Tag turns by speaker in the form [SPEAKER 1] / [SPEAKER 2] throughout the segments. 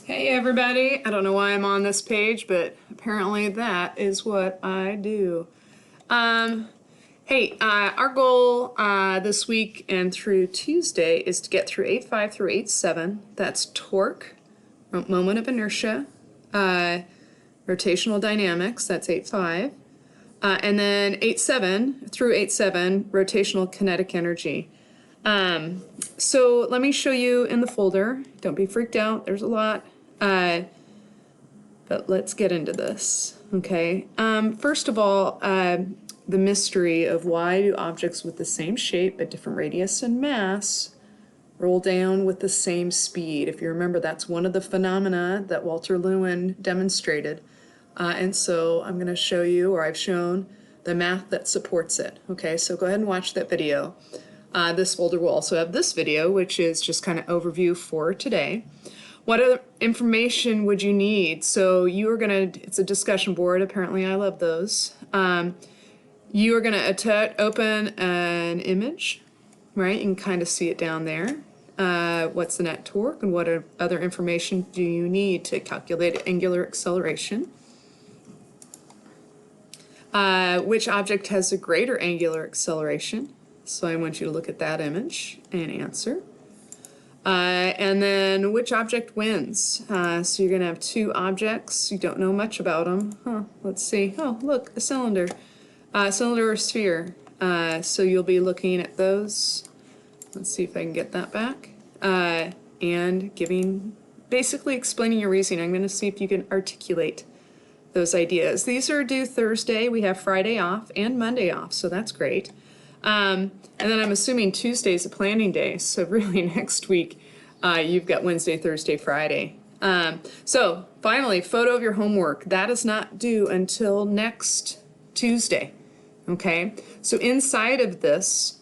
[SPEAKER 1] Hey everybody, I don't know why I'm on this page, but apparently that is what I do. Our goal this week and through Tuesday is to get through 8.5 through 8.7. That's torque, moment of inertia, rotational dynamics, that's 8.5. And then 8.7 through 8.7, rotational kinetic energy. So let me show you in the folder. Don't be freaked out, there's a lot. But let's get into this, okay? First of all, the mystery of why do objects with the same shape but different radius and mass roll down with the same speed? If you remember, that's one of the phenomena that Walter Lewin demonstrated. And so I'm going to show you, or I've shown, the math that supports it. Okay, so go ahead and watch that video. This folder will also have this video, which is just kind of overview for today. What other information would you need? So you are going to, it's a discussion board, apparently I love those. You are going to open an image, right? You can kind of see it down there. What's the net torque and what other information do you need to calculate angular acceleration? Which object has a greater angular acceleration? So I want you to look at that image and answer. And then which object wins? So you're going to have two objects. You don't know much about them. Let's see. Oh, look, a cylinder. Cylinder or sphere. So you'll be looking at those. Let's see if I can get that back. And basically explaining your reasoning. I'm going to see if you can articulate those ideas. These are due Thursday. We have Friday off and Monday off, so that's great. And then I'm assuming Tuesday's a planning day, so really next week you've got Wednesday, Thursday, Friday. So finally, photo of your homework. That is not due until next Tuesday, okay? So inside of this,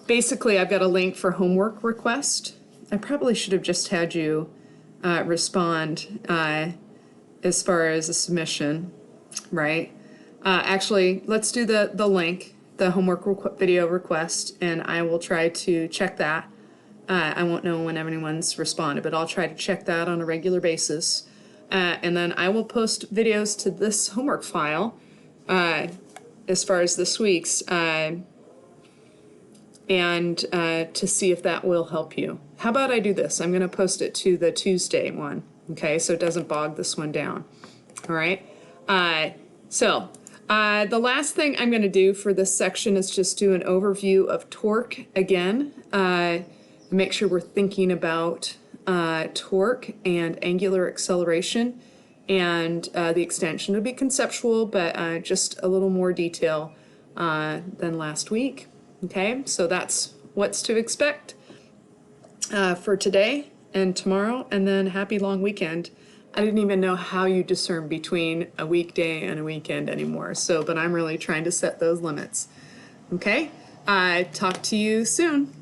[SPEAKER 1] basically I've got a link for homework request. I probably should have just had you respond as far as a submission, right? Actually, let's do the link, the homework video request, and I will try to check that. I won't know when anyone's responded, but I'll try to check that on a regular basis. And then I will post videos to this homework file as far as this week's and to see if that will help you. How about I do this? I'm going to post it to the Tuesday one, okay, so it doesn't bog this one down. All right. The last thing I'm going to do for this section is just do an overview of torque again. Make sure we're thinking about torque and angular acceleration, and the extension will be conceptual, but just a little more detail than last week. Okay, so that's what's to expect for today and tomorrow, and then happy long weekend. I didn't even know how you discern between a weekday and a weekend anymore, but I'm really trying to set those limits. Okay, talk to you soon.